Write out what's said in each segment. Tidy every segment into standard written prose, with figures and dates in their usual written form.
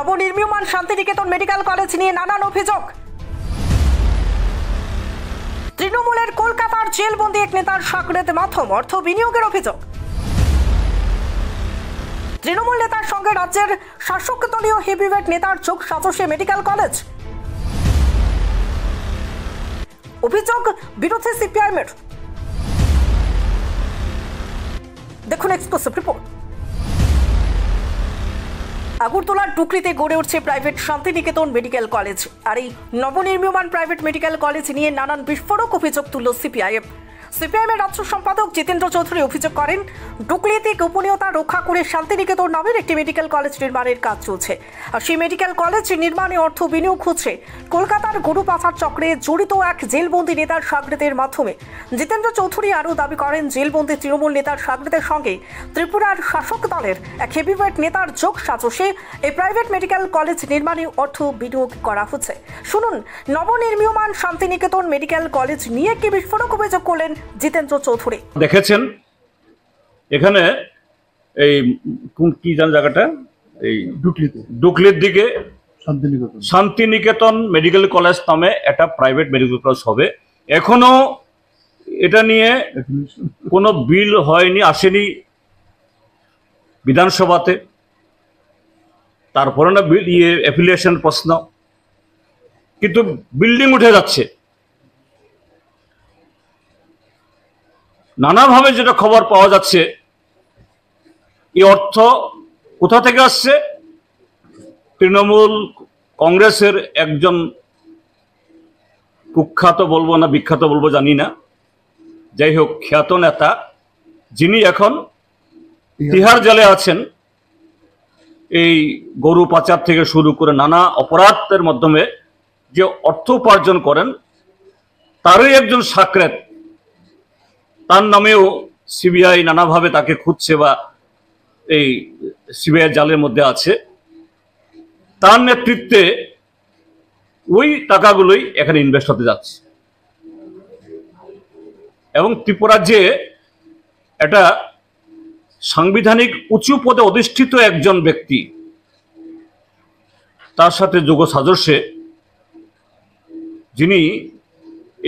নবনির্মীয়মান Santiniketan medical college নিয়ে নানান অভিযোগ। তৃণমূলের কলকাতার জেলবন্দি এক নেতার সাকরেদ মাধ্যম অর্থ বিনিয়োগের অভিযোগ। তৃণমূল নেতার সঙ্গে রাজ্যের শাসক দলীয় হেভিওয়েট নেতার যোগ সাজসে মেডিকেল কলেজ। অভিযোগ বিরোধী সিপিআইএমের। দেখুন এক্সক্লুসিভ রিপোর্ট। আগরতলার টুকরিতে গড়ে উঠছে প্রাইভেট শান্তিনিকেতন মেডিকেল কলেজ। আর এই নবনির্মীয়মান প্রাইভেট মেডিকেল কলেজ নিয়ে নানান বিস্ফোরক অভিযোগ তুলল সিপিআইএম। সিপিআইএমের রাজ্য সম্পাদক জিতেন্দ্র চৌধুরী অভিযোগ করেন, টুকরিতে গোপনীয়তা রক্ষা করে শান্তিনিকেতন নামের একটি মেডিকেল কলেজ নির্মাণের কাজ চলছে। আর সেই মেডিকেল কলেজ নির্মাণে অর্থ বিনিয়োগ হচ্ছে কলকাতার গরু পাচার চক্রে জড়িত এক জেলবন্দি নেতার সাকরেদের মাধ্যমে। জিতেন্দ্র চৌধুরী আরও দাবি করেন, জেলবন্দি তৃণমূল নেতার সাকরেদের সঙ্গে ত্রিপুরার শাসক দলের এক হেভিওয়েট নেতার যোগ সাজসে এই প্রাইভেট মেডিকেল কলেজ নির্মাণে অর্থ বিনিয়োগ করা হচ্ছে। শুনুন নবনির্মীয়মান শান্তিনিকেতন মেডিকেল কলেজ নিয়ে কি বিস্ফোরক অভিযোগ করলেন জিতেন্দ্র চৌধুরী। দেখেছেন এখানে এই কি জায়গাটা, এই ডুকলির দিকে শান্তিনিকেতন মেডিকেল কলেজ নামে একটা প্রাইভেট মেডিকেল কলেজ হবে। এখনো এটা নিয়ে কোনো বিল হয়নি, আসেনি বিধানসভাতে। তারপরে না বিল অ্যাফিলিয়েশন প্রশ্ন, কিন্তু বিল্ডিং উঠে যাচ্ছে। নানাভাবে যেটা খবর পাওয়া যাচ্ছে, এই অর্থ কোথা থেকে আসছে? তৃণমূল কংগ্রেসের একজন কুখ্যাত বলবো না বিখ্যাত বলবো জানি না, যাই হোক খ্যাত নেতা, যিনি এখন তিহার জেলে আছেন, এই গরু পাচার থেকে শুরু করে নানা অপরাধের মাধ্যমে যে অর্থ উপার্জন করেন, তারই একজন সাকরেদ। তার নামেও সিবিআই নানাভাবে তাকে খুঁজছে বা এই সিবিআই জালের মধ্যে আছে। তার নেতৃত্বে ওই টাকাগুলোই এখানে ইনভেস্ট হতে যাচ্ছে। এবং ত্রিপুরা যে একটা সাংবিধানিক উঁচু পদে অধিষ্ঠিত একজন ব্যক্তি, তার সাথে যোগ সাজসে, যিনি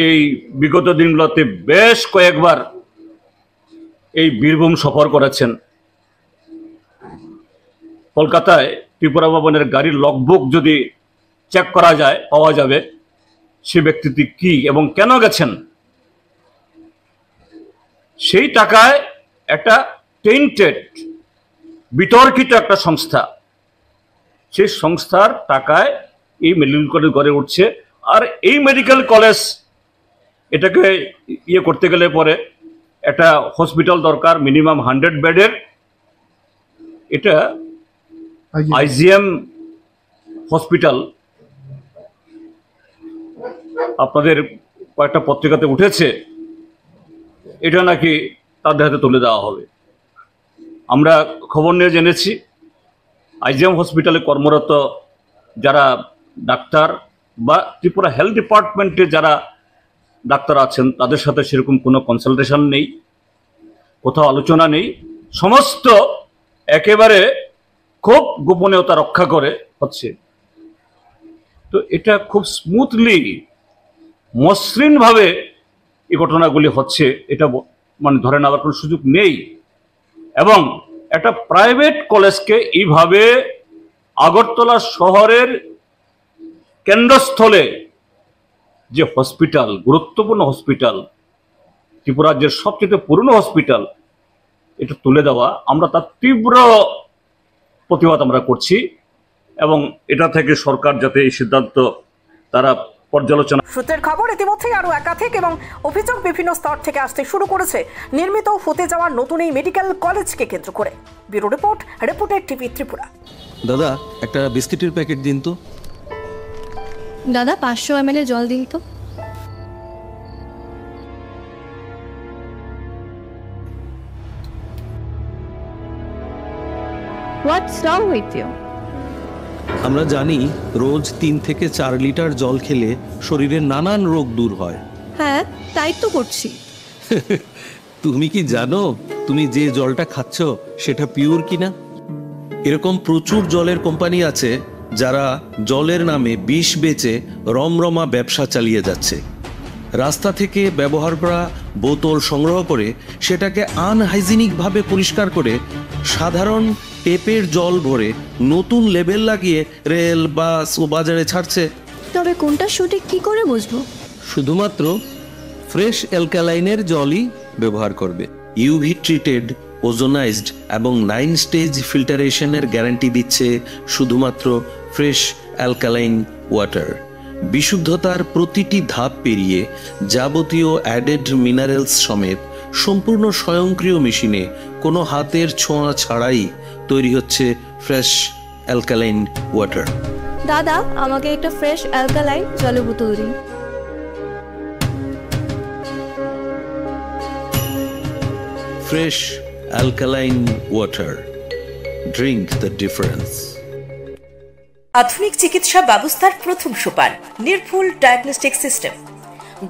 এই বিগত দিনগুলোতে বেশ কয়েকবার এই বীরভূম সফর করেছেন। কলকাতায় ত্রিপুরা ভবনের গাড়ির লগবুক যদি চেক করা যায়, পাওয়া যাবে সে ব্যক্তিটি কি এবং কেন গেছেন। সেই টাকায় একটা টেন্টেড বিতর্কিত একটা সংস্থা, সেই সংস্থার টাকায় এই মেডিকেল কলেজ গড়ে উঠছে। আর এই মেডিকেল কলেজ এটাকে করতে গেলে পরে একটা হসপিটাল দরকার, মিনিমাম 100 বেডের। এটা আইজিএম হসপিটাল, আপনাদের কয়েকটা পত্রিকাতে উঠেছে, এটা নাকি তাদের হাতে তুলে দেওয়া হবে। আমরা খবর নিয়ে জেনেছি আইজিএম হসপিটালে কর্মরত যারা ডাক্তার বা ত্রিপুরা হেলথ ডিপার্টমেন্টে যারা ডাক্তার আছেন, তাদের সাথে সেরকম কোনো কনসালটেশন নেই, কোথাও আলোচনা নেই। সমস্ত একেবারে খুব গোপনীয়তা রক্ষা করে হচ্ছে। তো এটা খুব স্মুথলি, মসৃণভাবে এই ঘটনাগুলি হচ্ছে, এটা মানে ধরে নেওয়ার কোনো সুযোগ নেই। এবং একটা প্রাইভেট কলেজকে এইভাবে আগরতলা শহরের কেন্দ্রস্থলে যে হসপিটাল, গুরুত্বপূর্ণ হসপিটাল, ত্রিপুরা রাজ্যের সবচেয়ে পুরনো হসপিটাল, এটা তুলে দেওয়া, আমরা তার তীব্র প্রতিবাদ আমরা করছি। এবং এটা থেকে সরকার যাতে এই সিদ্ধান্ত তারা পর্যালোচনা। সূত্রের খবর, ইতিমধ্যেই আরো একাধিক এবং অভিযোগ বিভিন্ন স্তর থেকে আসতে শুরু করেছে নির্মিত হতে যাওয়া নতুন এই মেডিকেল কলেজকে কেন্দ্র করে। Bureau report, reporter TV Tripura. দাদা একটা বিস্কিটের প্যাকেট দিন তো। দাদা 500 ml জল দিন তো। What's wrong with you? আমরা জানি রোজ 3 থেকে 4 লিটার জল খেলে শরীরের নানান রোগ দূর হয়। হ্যাঁ, তাই তো করছি। তুমি কি জানো তুমি যে জলটা খাচ্ছ সেটা পিওর কিনা? এরকম প্রচুর জলের কোম্পানি আছে যারা জলের নামে বিষ বেচে রমরমা ব্যবসা চালিয়ে যাচ্ছে। রাস্তা থেকে ব্যবহার করা বোতল সংগ্রহ করে সেটাকে আনহাইজিনিকভাবে পরিষ্কার করে সাধারণ টেপের জল ভরে নতুন লেবেল লাগিয়ে রেল, বাস ও বাজারে ছাড়ছে। তবে কোনটা সঠিক কি করে বুঝবো? শুধুমাত্র ফ্রেশ অ্যালকালাইনের জলই ব্যবহার করবে। ইউভি ট্রিটেড, ওজোনাইজড এবং 9 স্টেজ ফিল্টারেশনের গ্যারান্টি দিচ্ছে শুধুমাত্র ফ্রেশ অ্যালকালাইন ওয়াটার। বিশুদ্ধতার প্রতিটি ধাপ পেরিয়ে যাবতীয় অ্যাডেড মিনারেলস সমেত সম্পূর্ণ স্বয়ংক্রিয় মেশিনে কোনো হাতের ছোঁয়া ছাড়াই তৈরি হচ্ছে ফ্রেশ অ্যালকালাইন ওয়াটার। দাদা, আমাকে একটা ফ্রেশ অ্যালকালাইন জলের বোতল দিন। Fresh alkaline water, drink the difference. আধুনিক চিকিৎসা ব্যবস্থার প্রথম সোপান নির্ভুল ডায়াগনস্টিক সিস্টেম।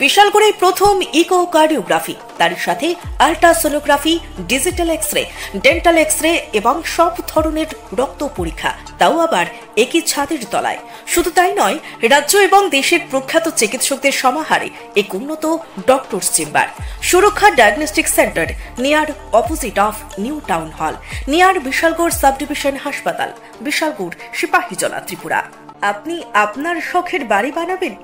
বিশালগড়ে প্রথম ইকোকার্ডিওগ্রাফি, তার সাথে ultrasonography, digital x-ray, dental x-ray এবং সব ধরনের রক্ত পরীক্ষা, তাও আবার একই ছাদের তলায়। শুধু তাই নয়, রাজ্য এবং দেশের প্রখ্যাত চিকিৎসকদের সমাহারে এক উন্নত ডক্টরস চেম্বার। সুরক্ষা diagnostic centre, near opposite of new town hall, near Bishalgarh sub division হাসপাতাল, বিশালগড়, সিপাহীজলা, ত্রিপুরা। আপনি আপনার শখের বাড়ি বানাবেন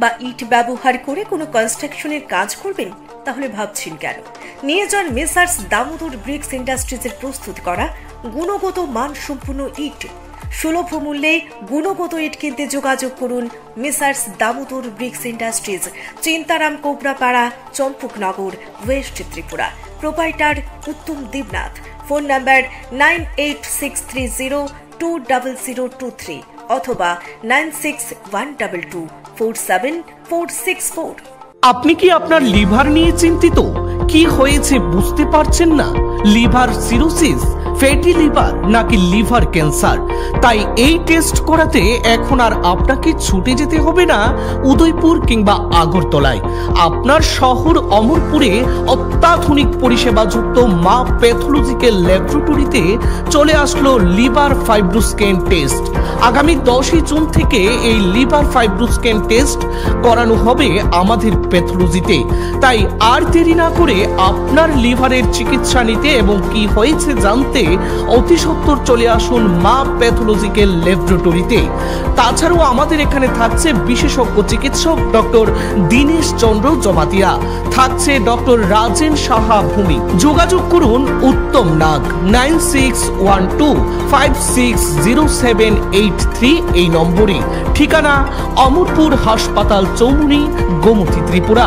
বা ইট ব্যবহার করে কোনো কনস্ট্রাকশনের কাজ করবেন? তাহলে ভাবছেন কেন? নিয়ে যান মেসার্স দামোদর ব্রিক্স ইন্ডাস্ট্রিজের প্রস্তুত করা গুণগত মানসম্পন্ন ইট। সুলভ মূল্যে গুণগত ইট কিনতে যোগাযোগ করুন messrs Damodar bricks industries, Chintaram Kobrapara, Champaknagar, west Tripura. Proprietor Uttam Debnath. Phone number 9863020023 অথবা 9612247464। আপনি কি আপনার লিভার নিয়ে চিন্তিত? কি হয়েছে বুঝতে পারছেন না? লিভার সিরোসিস, ফ্যাটি লিভার নাকি লিভার ক্যান্সার? তাই এই টেস্ট করাতে এখন আর আপনাকে ছুটে যেতে হবে না উদয়পুর কিংবা আগরতলায়। আপনার শহর অমরপুরে অত্যাধুনিক পরিষেবাযুক্ত মা প্যাথোলজিক্যাল ল্যাবরেটরিতে চলে আসলো লিভার ফাইব্রোস্ক্যান টেস্ট। আগামী 10 জুন থেকে এই লিভার ফাইব্রোস্ক্যান টেস্ট করানো হবে আমাদের প্যাথোলজিতে। তাই আর দেরি না করে আপনার লিভারের চিকিৎসা নিতে এবং কি হয়েছে জানতে অতি সত্বর চলে আসুন মা প্যাথোলজিক্যাল ল্যাবরেটরিতে। তাছাড়াও আমাদের এখানে থাকছে বিশেষজ্ঞ চিকিৎসক ডক্টর দীনেশ চন্দ্র জমাতিয়া, থাকছে ডক্টর রাজেন সাহা ভূমি। যোগাযোগ করুন উত্তম নাগ 9612560783 এই নম্বরে। ঠিকানা অমরপুর হাসপাতাল, চৌমুনি, গোমতী, ত্রিপুরা।